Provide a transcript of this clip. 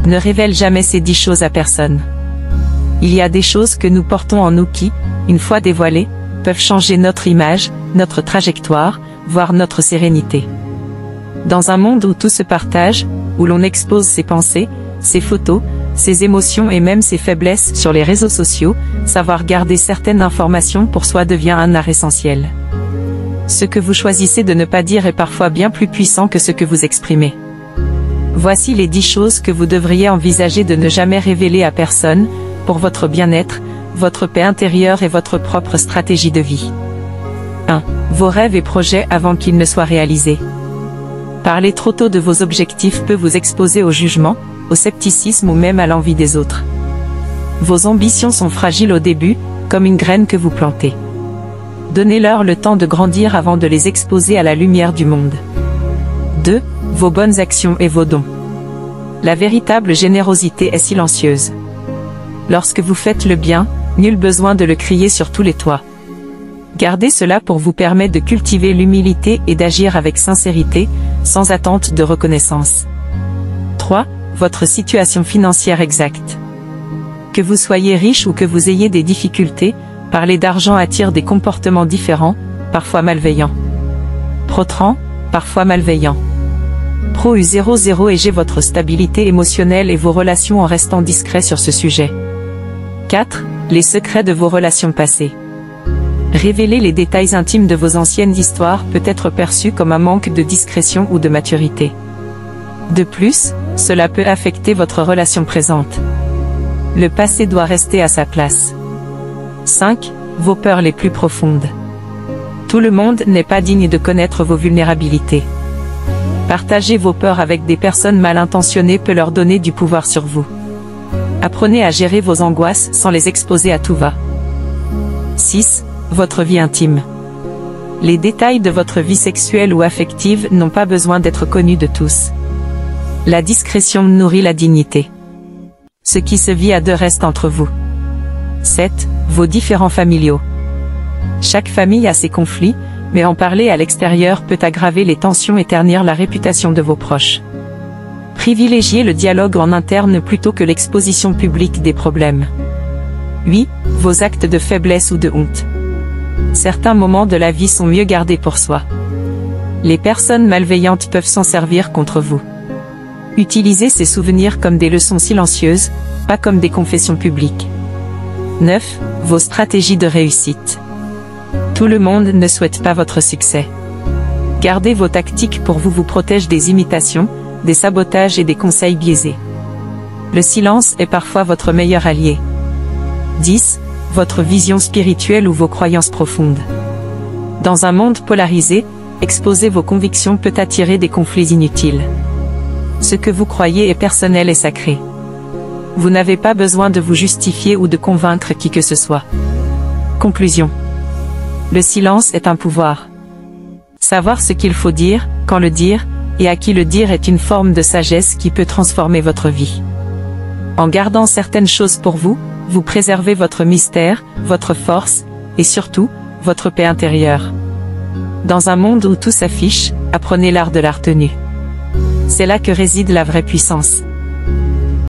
Ne révèle jamais ces 10 choses à personne. Il y a des choses que nous portons en nous qui, une fois dévoilées, peuvent changer notre image, notre trajectoire, voire notre sérénité. Dans un monde où tout se partage, où l'on expose ses pensées, ses photos, ses émotions et même ses faiblesses sur les réseaux sociaux, savoir garder certaines informations pour soi devient un art essentiel. Ce que vous choisissez de ne pas dire est parfois bien plus puissant que ce que vous exprimez. Voici les 10 choses que vous devriez envisager de ne jamais révéler à personne, pour votre bien-être, votre paix intérieure et votre propre stratégie de vie. 1. Vos rêves et projets avant qu'ils ne soient réalisés. Parler trop tôt de vos objectifs peut vous exposer au jugement, au scepticisme ou même à l'envie des autres. Vos ambitions sont fragiles au début, comme une graine que vous plantez. Donnez-leur le temps de grandir avant de les exposer à la lumière du monde. 2. Vos bonnes actions et vos dons. La véritable générosité est silencieuse. Lorsque vous faites le bien, nul besoin de le crier sur tous les toits. Gardez cela pour vous permettre de cultiver l'humilité et d'agir avec sincérité, sans attente de reconnaissance. 3. Votre situation financière exacte. Que vous soyez riche ou que vous ayez des difficultés, parler d'argent attire des comportements différents, parfois malveillants. Protrant, parfois malveillants. Pro U00 égez votre stabilité émotionnelle et vos relations en restant discret sur ce sujet. 4. Les secrets de vos relations passées. Révéler les détails intimes de vos anciennes histoires peut être perçu comme un manque de discrétion ou de maturité. De plus, cela peut affecter votre relation présente. Le passé doit rester à sa place. 5. Vos peurs les plus profondes. Tout le monde n'est pas digne de connaître vos vulnérabilités. Partager vos peurs avec des personnes mal intentionnées peut leur donner du pouvoir sur vous. Apprenez à gérer vos angoisses sans les exposer à tout va. 6. Votre vie intime. Les détails de votre vie sexuelle ou affective n'ont pas besoin d'être connus de tous. La discrétion nourrit la dignité. Ce qui se vit à deux reste entre vous. 7. Vos différends familiaux. Chaque famille a ses conflits, mais en parler à l'extérieur peut aggraver les tensions et ternir la réputation de vos proches. Privilégiez le dialogue en interne plutôt que l'exposition publique des problèmes. 8. Vos actes de faiblesse ou de honte. Certains moments de la vie sont mieux gardés pour soi. Les personnes malveillantes peuvent s'en servir contre vous. Utilisez ces souvenirs comme des leçons silencieuses, pas comme des confessions publiques. 9. Vos stratégies de réussite. Tout le monde ne souhaite pas votre succès. Gardez vos tactiques pour vous protège des imitations, des sabotages et des conseils biaisés. Le silence est parfois votre meilleur allié. 10. Votre vision spirituelle ou vos croyances profondes. Dans un monde polarisé, exposer vos convictions peut attirer des conflits inutiles. Ce que vous croyez est personnel et sacré. Vous n'avez pas besoin de vous justifier ou de convaincre qui que ce soit. Conclusion. Le silence est un pouvoir. Savoir ce qu'il faut dire, quand le dire, et à qui le dire est une forme de sagesse qui peut transformer votre vie. En gardant certaines choses pour vous, vous préservez votre mystère, votre force, et surtout, votre paix intérieure. Dans un monde où tout s'affiche, apprenez l'art de la retenue. C'est là que réside la vraie puissance.